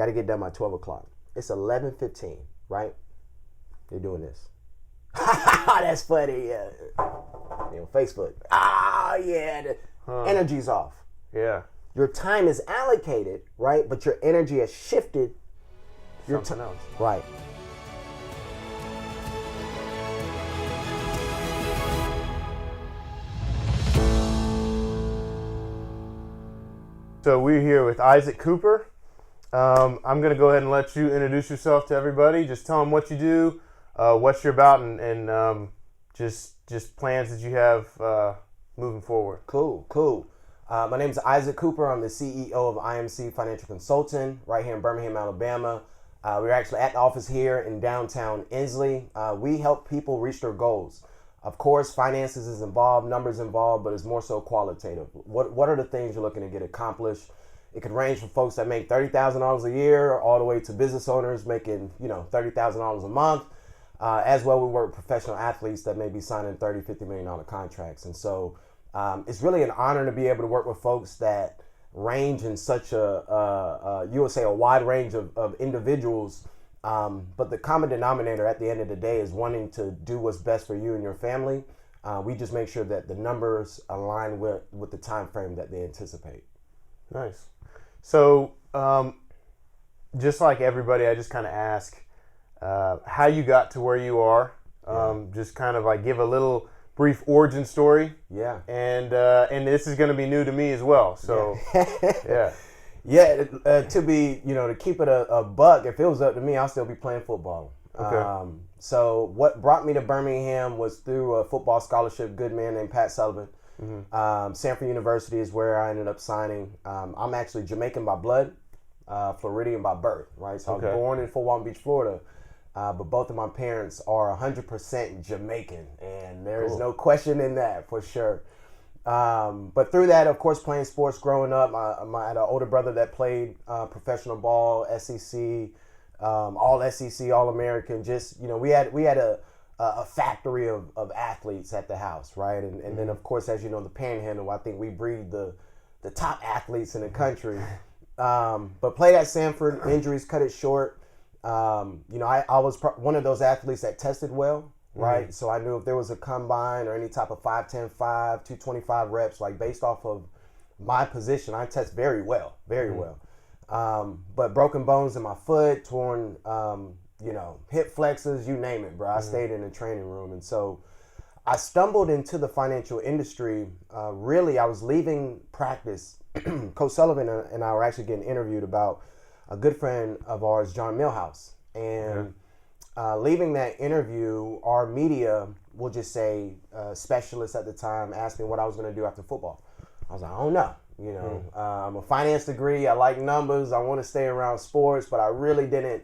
Got to get done by 12 o'clock. It's 11:15, right? They're doing this. That's funny. Yeah. Facebook. The energy's off. Yeah. Your time is allocated, right? But your energy has shifted. Something else. Right. So we're here with Isaac Cooper. I'm going to go ahead and let you introduce yourself to everybody. Just tell them what you do, what you're about, and just plans that you have moving forward. Cool. My name is Isaac Cooper. I'm the CEO of IMC Financial Consulting right here in Birmingham, Alabama. We're actually at the office here in downtown Inslee. We help people reach their goals. Of course, finances is involved, numbers involved, but it's more so qualitative. What are the things you're looking to get accomplished? It could range from folks that make $30,000 a year all the way to business owners making, $30,000 a month. As well, we work with professional athletes that may be signing $30, $50 million contracts. And so it's really an honor to be able to work with folks that range in such a wide range of individuals. But the common denominator at the end of the day is wanting to do what's best for you and your family. We just make sure that the numbers align with the time frame that they anticipate. Nice. So just like everybody, I just kind of ask how you got to where you are. Just kind of like give a little brief origin story. Yeah. And this is going to be new to me as well. So yeah. Yeah, to keep it a buck, if it was up to me, I'll still be playing football. Okay. So what brought me to Birmingham was through a football scholarship, good man named Pat Sullivan. Mm-hmm. Sanford University is where I ended up signing. I'm actually Jamaican by blood, Floridian by birth, right? So I was born in Fort Walton Beach, Florida, but both of my parents are 100% Jamaican, and there is no question in that for sure. But through that, of course, playing sports growing up, I had an older brother that played professional ball, SEC, all SEC, all American. Just we had a factory of athletes at the house, right? And then of course, as you know, the Panhandle, I think we breed the top athletes in the country. But played at Sanford, injuries cut it short. I was one of those athletes that tested well. Right. Mm-hmm. So I knew if there was a combine or any type of 5-10-5, 225 reps, like based off of my position, I test very well. But broken bones in my foot, torn, hip flexors, you name it, bro. I stayed in the training room. And so I stumbled into the financial industry. Really, I was leaving practice. Coach Sullivan and I were actually getting interviewed about a good friend of ours, John Millhouse. And leaving that interview, our media, will just say, specialist at the time, asked me what I was going to do after football. I was like, I don't know. I'm a finance degree. I like numbers. I want to stay around sports, but I really didn't,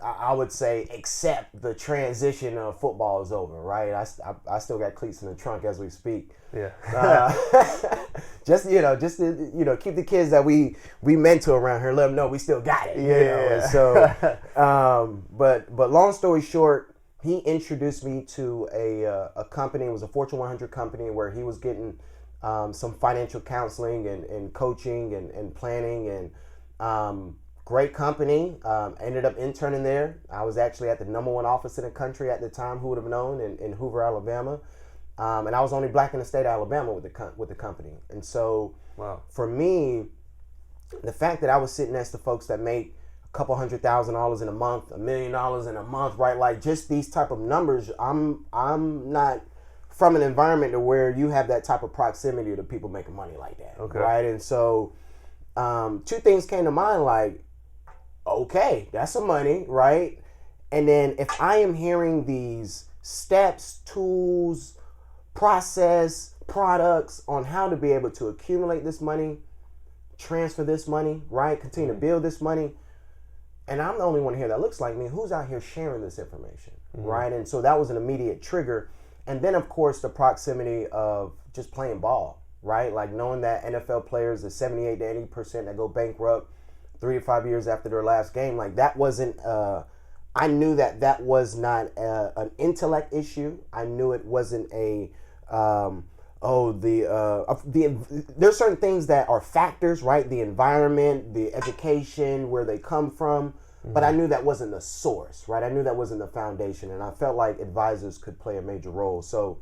I would say accept the transition of football is over, right? I still got cleats in the trunk as we speak. Yeah. Just to keep the kids that we mentor around here, let them know we still got it. Yeah. So, but long story short, he introduced me to a company. It was a Fortune 100 company where he was getting some financial counseling and coaching and planning and great company. Ended up interning there. I was actually at the #1 office in the country at the time. Who would have known, in Hoover, Alabama. And I was only black in the state of Alabama with the company. And so for me, the fact that I was sitting next to folks that make a couple $100,000 in a month, $1 million in a month, right? Like just these type of numbers, I'm not from an environment to where you have that type of proximity to people making money like that. Okay. Right. And so two things came to mind, like, okay, that's some money, right? And then if I am hearing these steps, tools, process, products on how to be able to accumulate this money, transfer this money, right? Continue to build this money. And I'm the only one here that looks like me. Who's out here sharing this information, right? And so that was an immediate trigger. And then, of course, the proximity of just playing ball, right? Like knowing that NFL players, the 78 to 80% that go bankrupt 3 to 5 years after their last game, like that wasn't I knew that was not an intellect issue. I knew it wasn't a there's certain things that are factors, right? The environment, the education, where they come from. But I knew that wasn't the source, right? I knew that wasn't the foundation, and I felt like advisors could play a major role. So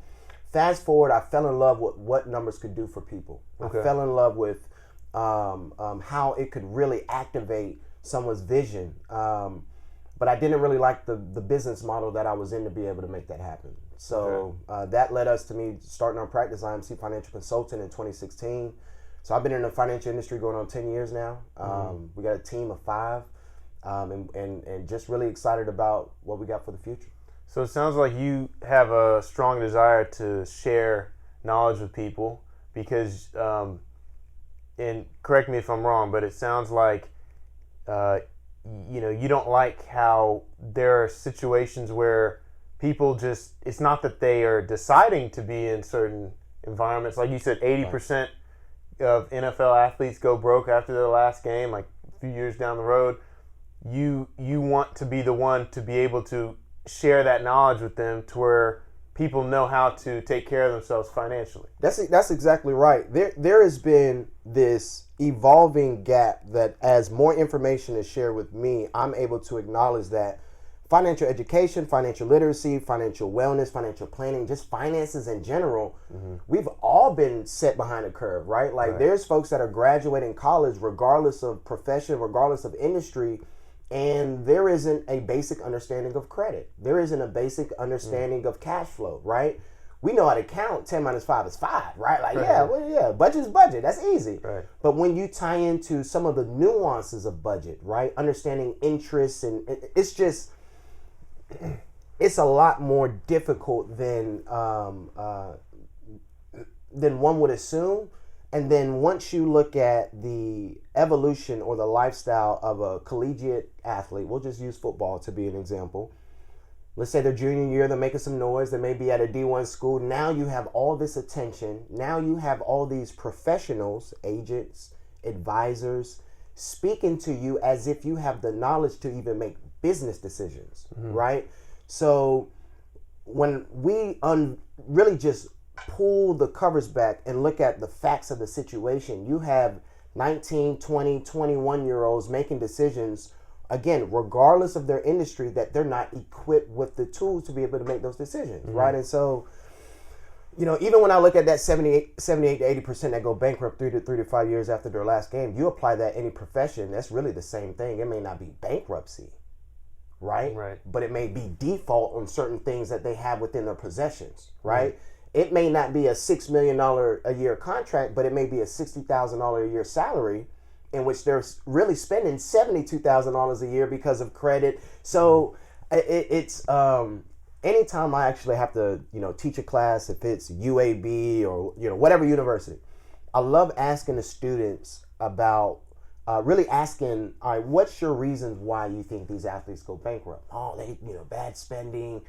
fast forward, I fell in love with what numbers could do for people. Okay. I fell in love with how it could really activate someone's vision. But I didn't really like the business model that I was in to be able to make that happen. So that led us to me starting our practice, IMC Financial Consultant, in 2016. So I've been in the financial industry going on 10 years now. We got a team of 5. And just really excited about what we got for the future. So it sounds like you have a strong desire to share knowledge with people because, and correct me if I'm wrong, but it sounds like, you don't like how there are situations where people just, it's not that they are deciding to be in certain environments. Like you said, 80% of NFL athletes go broke after their last game, like a few years down the road. You want to be the one to be able to share that knowledge with them to where people know how to take care of themselves financially. That's exactly right. There has been this evolving gap that as more information is shared with me, I'm able to acknowledge that financial education, financial literacy, financial wellness, financial planning, just finances in general, we've all been set behind a curve, right? Like there's folks that are graduating college regardless of profession, regardless of industry, and there isn't a basic understanding of credit. There isn't a basic understanding of cash flow, right? We know how to count 10 minus 5 is 5, right? Like, budget's budget. That's easy. Right. But when you tie into some of the nuances of budget, right? Understanding interests, and it's just, it's a lot more difficult than one would assume. And then once you look at the evolution or the lifestyle of a collegiate athlete, we'll just use football to be an example. Let's say their junior year, they're making some noise. They may be at a D1 school. Now you have all this attention. Now you have all these professionals, agents, advisors, speaking to you as if you have the knowledge to even make business decisions, right? So when we really just pull the covers back and look at the facts of the situation, you have 19, 20, 21-year-olds making decisions, again, regardless of their industry, that they're not equipped with the tools to be able to make those decisions, right? And so, even when I look at that 78 to 80% that go bankrupt 3 to 5 years after their last game, you apply that any profession, that's really the same thing. It may not be bankruptcy, right? But it may be default on certain things that they have within their possessions, right? It may not be a $6 million a year contract, but it may be a $60,000 a year salary in which they're really spending $72,000 a year because of credit. So it's anytime I actually have to, teach a class, if it's UAB or, whatever university, I love asking the students about really asking, all right, what's your reasons why you think these athletes go bankrupt? Oh, they, bad spending,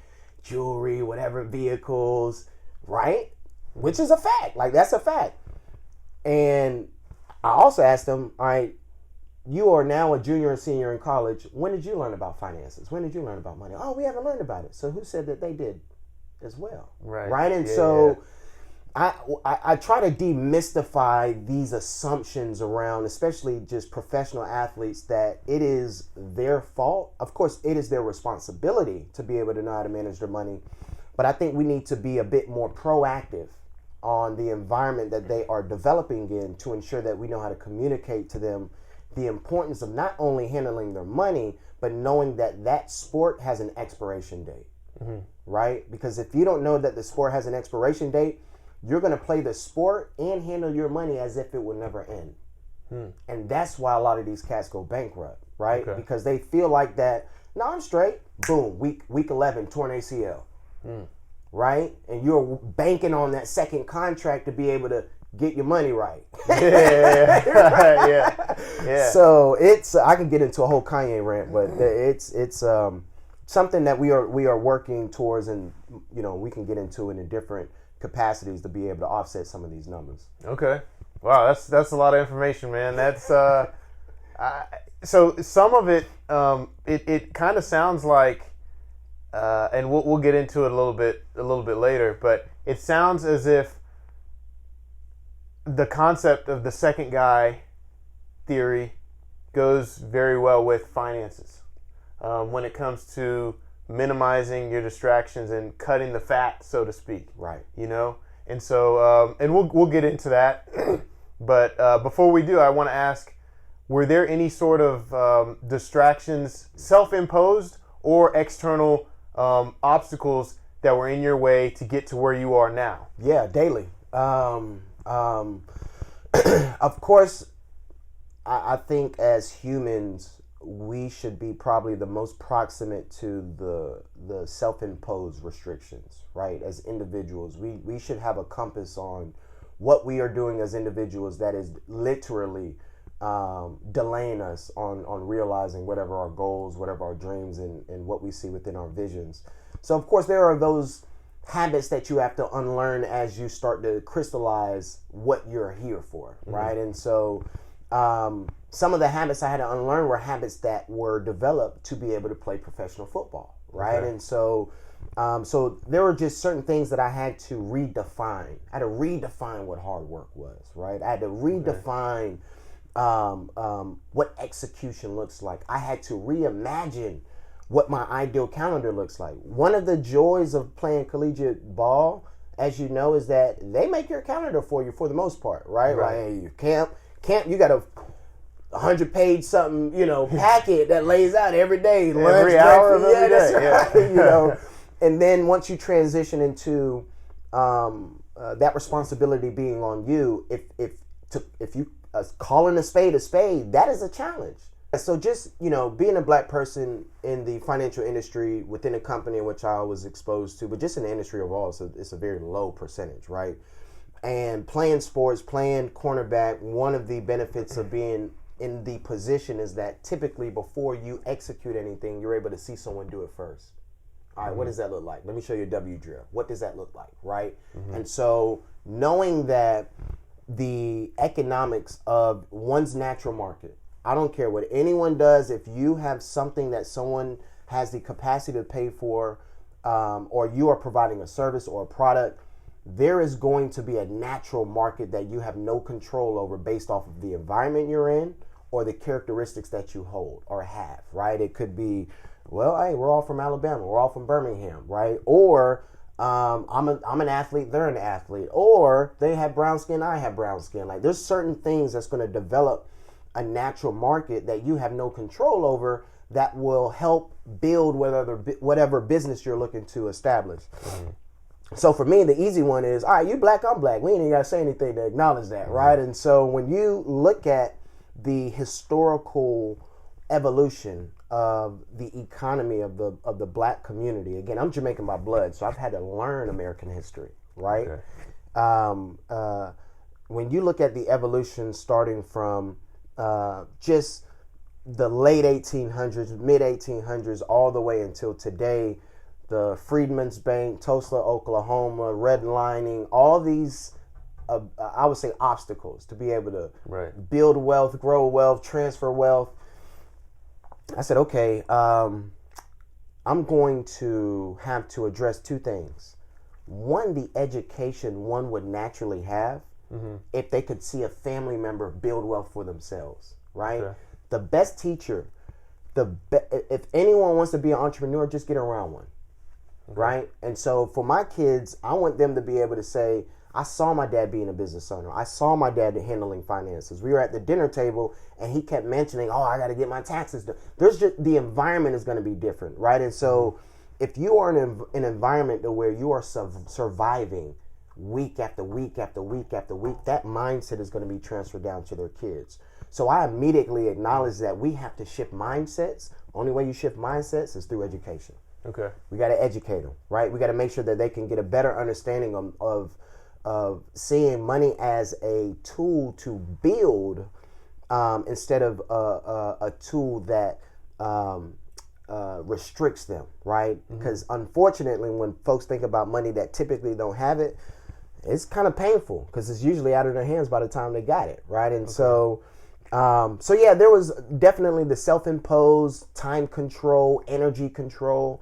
jewelry, whatever, vehicles, right? Which is a fact. Like, that's a fact. And I also asked them, all right, you are now a junior and senior in college. When did you learn about finances? When did you learn about money? Oh, we haven't learned about it. So who said that they did as well? Right? And I try to demystify these assumptions around, especially just professional athletes, that it is their fault. Of course, it is their responsibility to be able to know how to manage their money. But I think we need to be a bit more proactive on the environment that they are developing in to ensure that we know how to communicate to them the importance of not only handling their money, but knowing that that sport has an expiration date, right? Because if you don't know that the sport has an expiration date, you're going to play the sport and handle your money as if it will never end. And that's why a lot of these cats go bankrupt, right? Okay. Because they feel like that, no, I'm straight. Boom, week 11, torn ACL. Right? And you're banking on that second contract to be able to get your money right. Yeah. So it's, I can get into a whole Kanye rant, but it's something that we are working towards, and we can get into it in different capacities to be able to offset some of these numbers. Okay. Wow, that's a lot of information, man. That's so some of it it kind of sounds like, and we'll get into it a little bit later, but it sounds as if the concept of the second guy theory goes very well with finances when it comes to minimizing your distractions and cutting the fat, so to speak. Right. You know, and so and we'll get into that. But before we do, I want to ask: were there any sort of distractions, self-imposed or external obstacles that were in your way to get to where you are now? Yeah, daily. Of course, I think as humans, we should be probably the most proximate to the self-imposed restrictions, right? As individuals, we should have a compass on what we are doing as individuals that is literally delaying us on realizing whatever our goals, whatever our dreams, and what we see within our visions. So, of course, there are those habits that you have to unlearn as you start to crystallize what you're here for, right? And so some of the habits I had to unlearn were habits that were developed to be able to play professional football, right? Okay. And so so there were just certain things that I had to redefine. I had to redefine what hard work was, right? I had to redefine what execution looks like. I had to reimagine what my ideal calendar looks like. One of the joys of playing collegiate ball, as you know, is that they make your calendar for you for the most part, right? Like, hey, you camp, you got a 100-page something, packet that lays out every day, every hour of every day. Right. Yeah. And then once you transition into that responsibility being on you, if you calling a spade, that is a challenge. So just, being a black person in the financial industry within a company in which I was exposed to, but just in the industry overall, so it's a very low percentage, right? And playing sports, playing cornerback, one of the benefits of being in the position is that typically before you execute anything, you're able to see someone do it first. All right, what does that look like? Let me show you a W drill. What does that look like, right? And so knowing that the economics of one's natural market, I don't care what anyone does, if you have something that someone has the capacity to pay for, or you are providing a service or a product, there is going to be a natural market that you have no control over based off of the environment you're in or the characteristics that you hold or have, right? It could be, well, hey, we're all from Alabama, we're all from Birmingham, right? Or I'm an athlete, they're an athlete, or they have brown skin, I have brown skin. Like, there's certain things that's going to develop a natural market that you have no control over that will help build whatever business you're looking to establish. So for me, the easy one is, all right, you black, I'm black. We ain't even got to say anything to acknowledge that, right? And so when you look at the historical evolution of the economy of the black community, again, I'm Jamaican by blood, so I've had to learn American history, right? Okay. When you look at the evolution starting from just the late 1800s, mid 1800s, all the way until today, the Freedmen's Bank, Tulsa, Oklahoma, redlining, all these, I would say, obstacles to be able to build wealth, grow wealth, transfer wealth. I said, okay, I'm going to have to address two things. One, the education one would naturally have if they could see a family member build wealth for themselves, right? Okay. The best teacher, if anyone wants to be an entrepreneur, just get around one, right? And so for my kids, I want them to be able to say, I saw my dad being a business owner. I saw my dad handling finances. We were at the dinner table and he kept mentioning, oh, I got to get my taxes done. There's just, the environment is going to be different, right? And so if you are in an environment where you are surviving week after week after week after week, that mindset is going to be transferred down to their kids. So I immediately acknowledge that we have to shift mindsets. Only way you shift mindsets is through education. Okay. We got to educate them, right? We got to make sure that they can get a better understanding of seeing money as a tool to build instead of a tool that restricts them, right? Because unfortunately, when folks think about money that typically don't have it, it's kind of painful because it's usually out of their hands by the time they got it, right? And so yeah, there was definitely the self-imposed time control, energy control.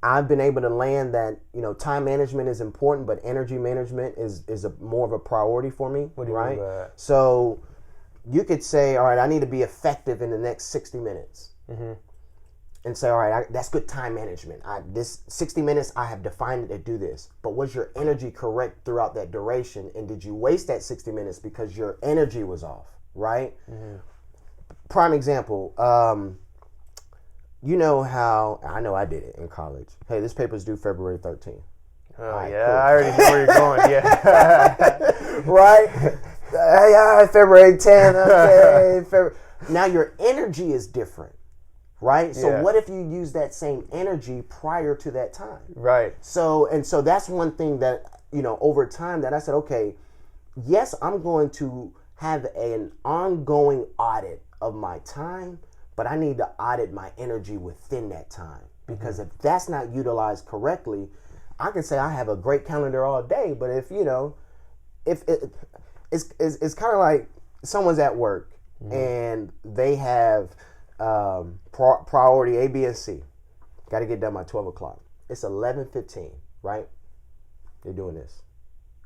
I've been able to land that, time management is important, but energy management is more of a priority for me. What do you mean by that? So you could say, all right, I need to be effective in the next 60 minutes. Mm-hmm. And say, all right, that's good time management. This 60 minutes, I have defined it to do this. But was your energy correct throughout that duration? And did you waste that 60 minutes because your energy was off, right? Mm-hmm. Prime example, you know how, I know I did it in college. Hey, this paper's due February 13th. Oh, right, yeah, cool. I already know where you're going, yeah. Right? Hey, February 10th, okay. Now your energy is different. Right? So what if you use that same energy prior to that time? Right. So that's one thing that, over time that I said, okay, yes, I'm going to have an ongoing audit of my time, but I need to audit my energy within that time. Because if that's not utilized correctly, I can say I have a great calendar all day, but if it's kind of like someone's at work and they have priority A, B, and C. Got to get done by 12 o'clock. It's 11:15, right? They're doing this.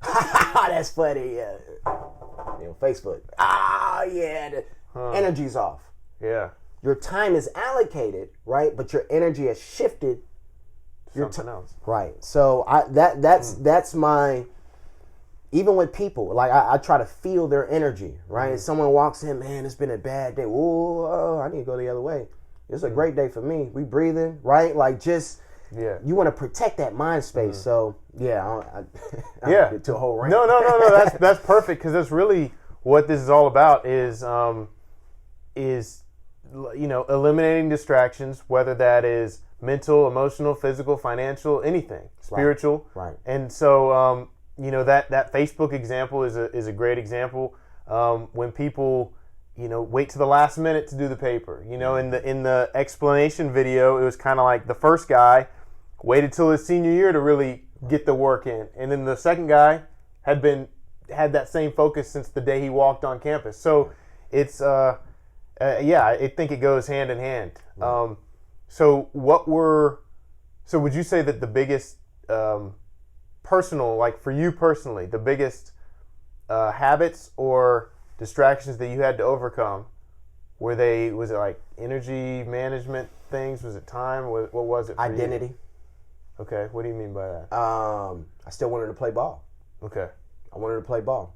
That's funny. Yeah. Facebook. Energy's off. Yeah. Your time is allocated, right? But your energy has shifted. Something else. Right. So that's my. Even with people, like I try to feel their energy, right? If someone walks in, man, it's been a bad day. Whoa, I need to go the other way. It's a great day for me. We breathing, right? Like you want to protect that mind space. So I get to a whole rant. No. That's perfect, because that's really what this is all about. Is eliminating distractions, whether that is mental, emotional, physical, financial, anything, spiritual. Right. And so. That Facebook example is a great example. When people, wait to the last minute to do the paper. In the explanation video, it was kind of like the first guy waited till his senior year to really get the work in, and then the second guy had that same focus since the day he walked on campus. So it's I think it goes hand in hand. Right. So would you say that the biggest personal, like for you personally, the biggest habits or distractions that you had to overcome, was it like energy management things? Was it time? What was it for Identity. You? Okay, what do you mean by that? I still wanted to play ball. Okay. I wanted to play ball.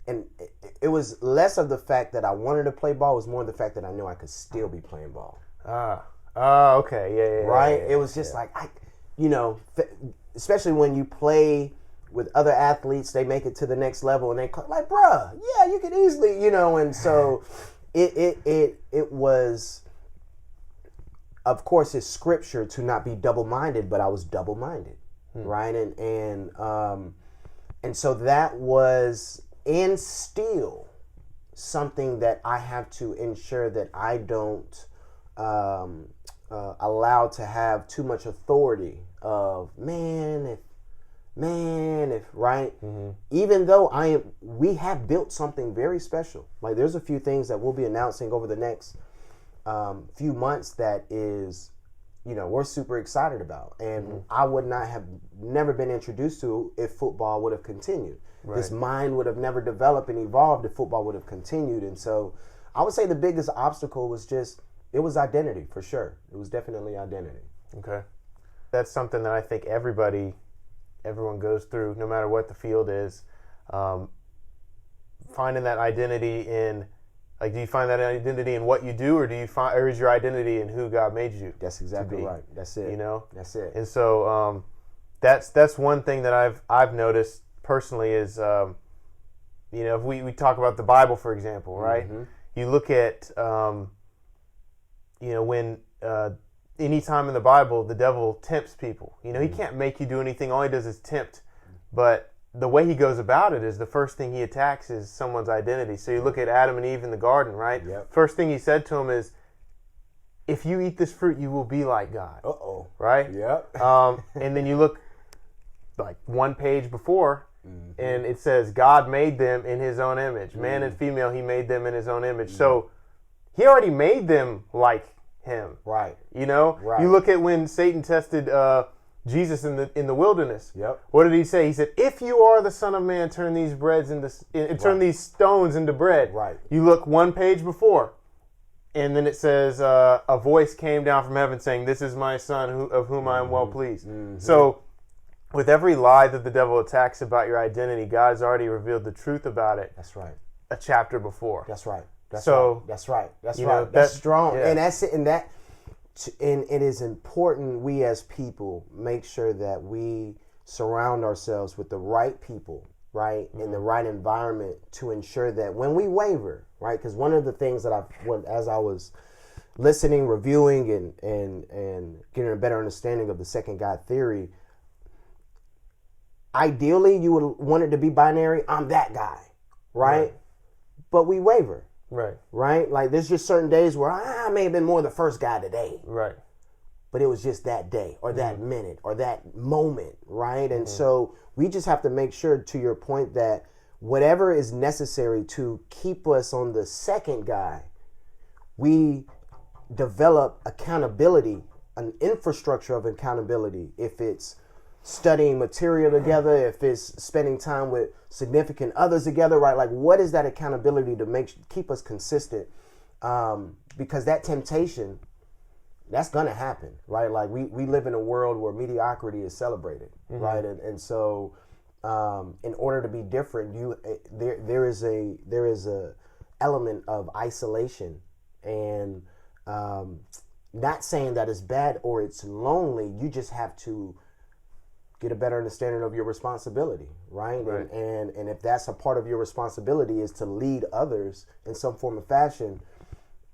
And it was less of the fact that I wanted to play ball, it was more the fact that I knew I could still be playing ball. Okay, yeah. Right? It was just like, especially when you play with other athletes, they make it to the next level and they like, bruh, yeah, you could easily, and so it was, of course, it's scripture to not be double-minded, but I was double-minded, right? And so that was and still something that I have to ensure that I don't allow to have too much authority of if right. Mm-hmm. Even though we have built something very special. Like there's a few things that we'll be announcing over the next few months that is, we're super excited about, and I would not have never been introduced to if football would have continued. Right. This mind would have never developed and evolved if football would have continued. And so I would say the biggest obstacle was it was identity, for sure. It was definitely identity. Okay. That's something that I think everyone goes through, no matter what the field is. Finding that identity in, do you find that identity in what you do, or or is your identity in who God made you? That's exactly right. That's it. That's it. And so that's one thing that I've noticed personally is, if we talk about the Bible, for example, right? Mm-hmm. You look at, when any time in the Bible, the devil tempts people. He can't make you do anything. All he does is tempt. But the way he goes about it is the first thing he attacks is someone's identity. So you look at Adam and Eve in the garden, right? Yep. First thing he said to them is, if you eat this fruit, you will be like God. Uh-oh. Right? Yep. And then you look like one page before, and it says God made them in his own image. Man and female, he made them in his own image. So he already made them like him. Right. You know, Right. you look at when Satan tested Jesus in the wilderness. Yep. What did he say? He said, "If you are the Son of Man, turn these these stones into bread." Right. You look one page before, and then it says, "A voice came down from heaven saying, 'This is my Son, of whom I am well pleased.'" Mm-hmm. So, with every lie that the devil attacks about your identity, God's already revealed the truth about it. That's right. A chapter before. That's right. That's so, right. That's right. That's you right. know, That's strong. Yeah. And that's it. And it is important we as people make sure that we surround ourselves with the right people, right, in the right environment to ensure that when we waver, right, because one of the things that as I was listening, reviewing, and getting a better understanding of the second God theory, ideally you would want it to be binary. I'm that guy, right? But we waver. Right? Like there's just certain days where I may have been more the first guy today. Right. But it was just that day or that minute or that moment, right? And so we just have to make sure, to your point, that whatever is necessary to keep us on the second guy, we develop accountability, an infrastructure of accountability. If it's studying material together, if it's spending time with significant others together, right? Like, what is that accountability to keep us consistent? Because that temptation, that's gonna happen, right? Like we live in a world where mediocrity is celebrated, right? And so, in order to be different, there is a element of isolation, and not saying that it's bad or it's lonely. You just have to get a better understanding of your responsibility, right? And if that's a part of your responsibility is to lead others in some form of fashion,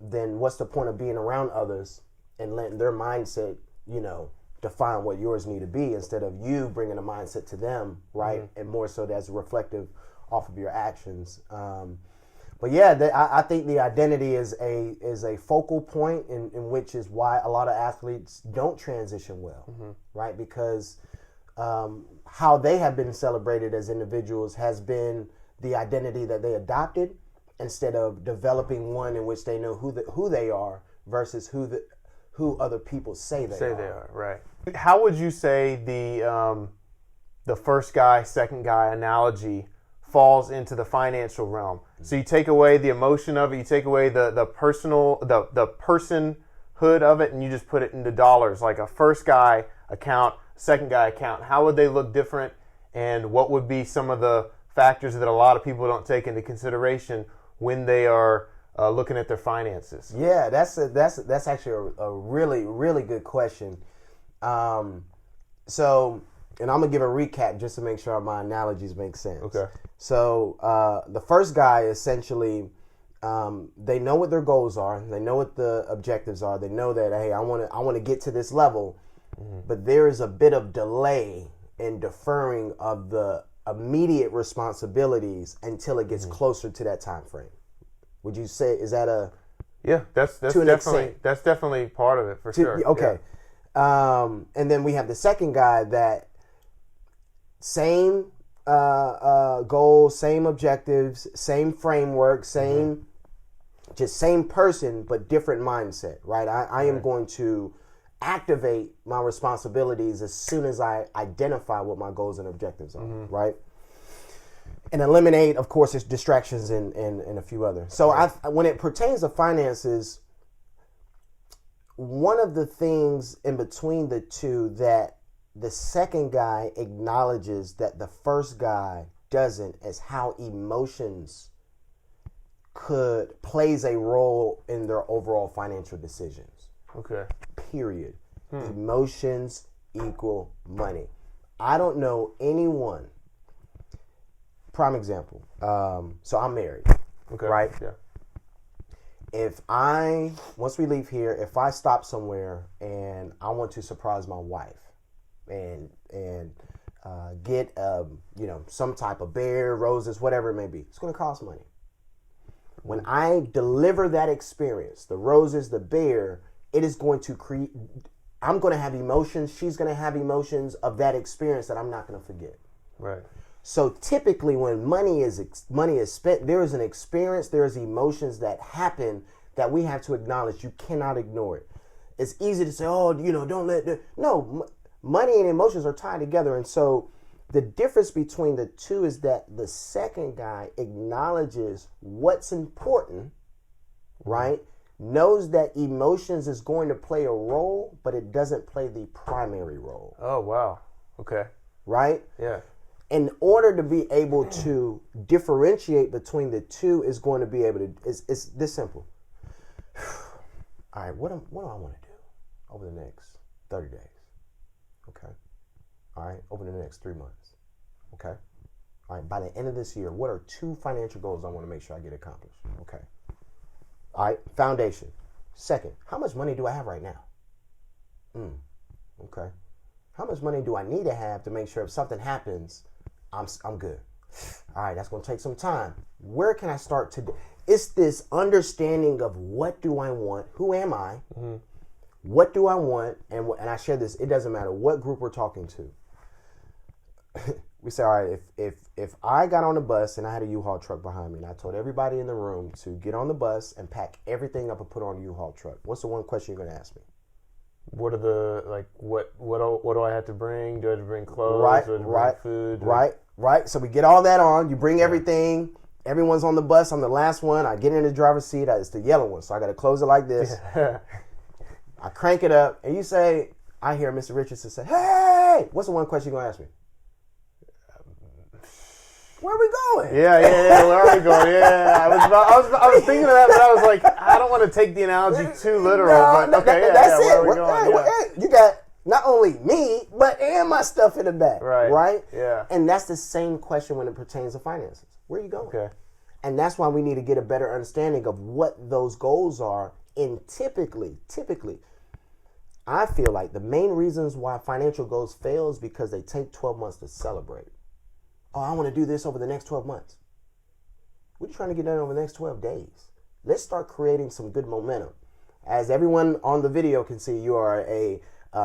then what's the point of being around others and letting their mindset, define what yours need to be, instead of you bringing a mindset to them, right? And more so that's reflective off of your actions. But yeah, I think the identity is a focal point in which is why a lot of athletes don't transition well, right? Because how they have been celebrated as individuals has been the identity that they adopted, instead of developing one in which they know who they are versus who other people say they are. Right. How would you say the first guy, second guy analogy falls into the financial realm? So you take away the emotion of it, you take away the personhood of it, and you just put it into dollars, like a first guy account, second guy account. How would they look different, and what would be some of the factors that a lot of people don't take into consideration when they are looking at their finances? Yeah, that's actually a really, really good question. So, and I'm gonna give a recap just to make sure my analogies make sense. Okay. So the first guy, essentially, they know what their goals are, they know what the objectives are, they know that, hey, I want to get to this level. But there is a bit of delay in deferring of the immediate responsibilities until it gets closer to that time frame. Would you say, is that a... Yeah, that's definitely part of it, for sure. Okay. Yeah. And then we have the second guy that same goals, same objectives, same framework, same person, but different mindset, right? I am going to activate my responsibilities as soon as I identify what my goals and objectives are, right? And eliminate, of course, its distractions and a few others. So when it pertains to finances, one of the things in between the two that the second guy acknowledges that the first guy doesn't is how emotions plays a role in their overall financial decisions. Okay. Period. Emotions equal money. I don't know anyone. Prime example. So I'm married. Okay. Right? Yeah. Once we leave here, if I stop somewhere and I want to surprise my wife and get some type of bear, roses, whatever it may be, it's going to cost money. When I deliver that experience, the roses, the bear, it is going to create, I'm going to have emotions, she's going to have emotions of that experience that I'm not going to forget. Right. So typically when money is spent, there is an experience, there is emotions that happen that we have to acknowledge. You cannot ignore it. it's easy to say, oh, don't let the... No, money and emotions are tied together. And so the difference between the two is that the second guy acknowledges what's important, right? Knows that emotions is going to play a role, but it doesn't play the primary role. Oh, wow. Okay. Right? Yeah. In order to be able to differentiate between the two is going to be able to, it's this simple. All right, what do I want to do over the next 30 days? Okay. All right, over the next 3 months. Okay. All right, by the end of this year, what are 2 financial goals I want to make sure I get accomplished? Okay. All right, foundation. Second, how much money do I have right now? Okay. How much money do I need to have to make sure if something happens, I'm good? All right, that's going to take some time. Where can I start today? It's this understanding of what do I want? Who am I? Mm-hmm. What do I want? And I share this. It doesn't matter what group we're talking to. We say, all right, if I got on the bus and I had a U-Haul truck behind me and I told everybody in the room to get on the bus and pack everything up and put on a U-Haul truck, what's the one question you're going to ask me? What are the, like, what do I have to bring? Do I have to bring clothes? Right, do I have to bring food? Right. So we get all that on. You bring everything. Everyone's on the bus. I'm the last one. I get in the driver's seat. It's the yellow one. So I got to close it like this. I crank it up. And you say, I hear Mr. Richardson say, hey, what's the one question you're going to ask me? Where are we going? Yeah. Where are we going? Yeah. I was thinking of that, but I was like, I don't want to take the analogy too literal. But okay, that's it. Where are we going? You got not only me, but and my stuff in the back. Right? Yeah. And that's the same question when it pertains to finances. Where are you going? Okay. And that's why we need to get a better understanding of what those goals are. And typically, I feel like the main reasons why financial goals fail is because they take 12 months to celebrate. Oh, I want to do this over the next 12 months. We're trying to get done over the next 12 days. Let's start creating some good momentum. As everyone on the video can see, you are a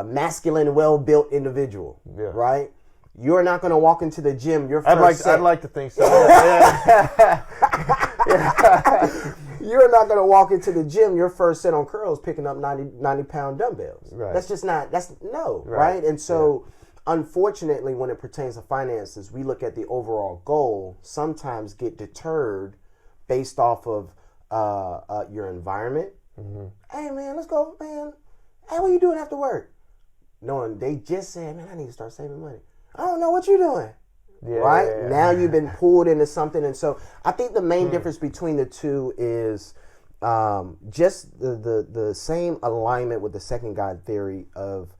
masculine, well-built individual, right? You're not going to walk into the gym. I'd like to think so. You're not going to walk into the gym. Your first set on curls picking up 90-pound dumbbells. Right. That's just not. Right? And so, unfortunately, when it pertains to finances, we look at the overall goal. Sometimes get deterred based off of your environment. Mm-hmm. Hey man, let's go, man. Hey, what are you doing after work? Knowing they just said, man, I need to start saving money. I don't know what you're doing. Right? Now you've been pulled into something. And so I think the main difference between the two is just the same alignment with the second God theory of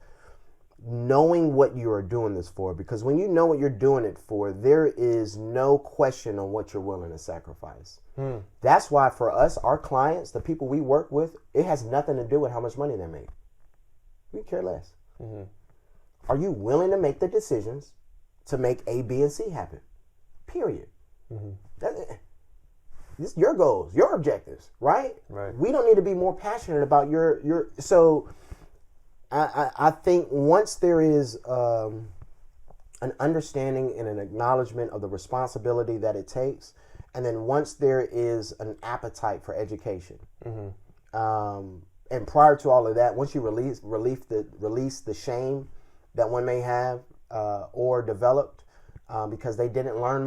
knowing what you are doing this for. Because when you know what you're doing it for, there is no question on what you're willing to sacrifice. That's why for us, our clients, the people we work with, it has nothing to do with how much money they make. We care less. Mm-hmm. Are you willing to make the decisions to make A, B, and C happen? Period. Mm-hmm. This is your goals, your objectives, right? We don't need to be more passionate about your. So I think once there is an understanding and an acknowledgement of the responsibility that it takes, and then once there is an appetite for education, and prior to all of that, once you release the shame that one may have or developed because they didn't learn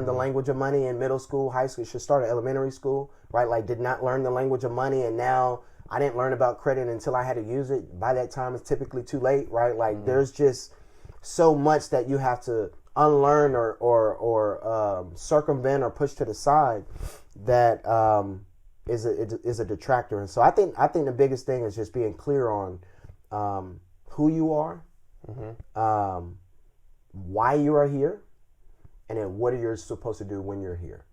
the language of money in middle school, high school, should start at elementary school, right? Like did not learn the language of money, and now I didn't learn about credit until I had to use it. By that time, it's typically too late, right? Like there's just so much that you have to unlearn or circumvent or push to the side that is a detractor. And so I think the biggest thing is just being clear on who you are, why you are here, and then what are you supposed to do when you're here.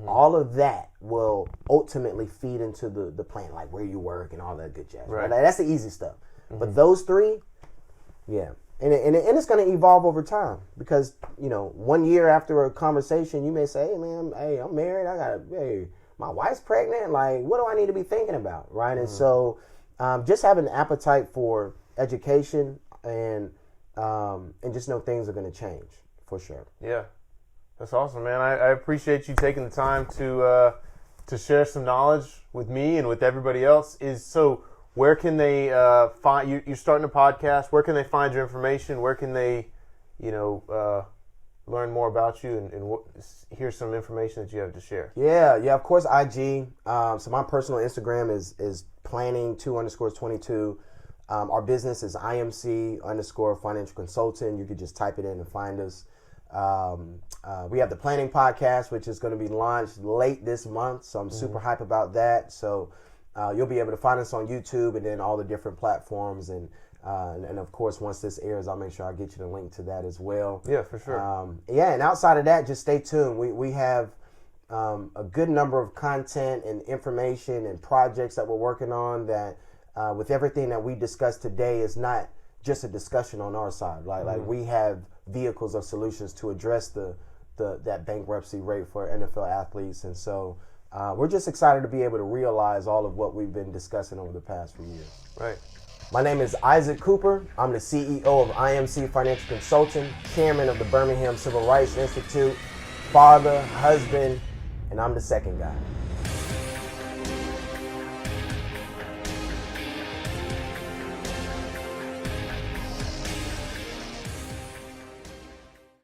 All of that will ultimately feed into the plan, like where you work and all that good jazz. Right? Like, that's the easy stuff. But those three, and it's going to evolve over time because 1 year after a conversation, you may say, "Hey man, I'm married. My wife's pregnant. Like, what do I need to be thinking about?" Right? And so, just have an appetite for education and just know things are going to change for sure. Yeah. That's awesome, man. I appreciate you taking the time to share some knowledge with me and with everybody else. So where can they find you? You're starting a podcast. Where can they find your information? Where can they, learn more about you and here's some information that you have to share? Yeah, of course, IG. So my personal Instagram is planning2_22. Our business is IMC_financial consultant. You could just type it in and find us. We have the planning podcast, which is going to be launched late this month. So I'm super hype about that. So you'll be able to find us on YouTube and then all the different platforms. And of course, once this airs, I'll make sure I get you the link to that as well. Yeah, for sure. And outside of that, just stay tuned. We have a good number of content and information and projects that we're working on that with everything that we discussed today is not just a discussion on our side. Like we have vehicles or solutions to address that bankruptcy rate for NFL athletes. And so we're just excited to be able to realize all of what we've been discussing over the past few years. Right. My name is Isaac Cooper. I'm the CEO of IMC Financial Consulting, chairman of the Birmingham Civil Rights Institute, father, husband, and I'm the second guy.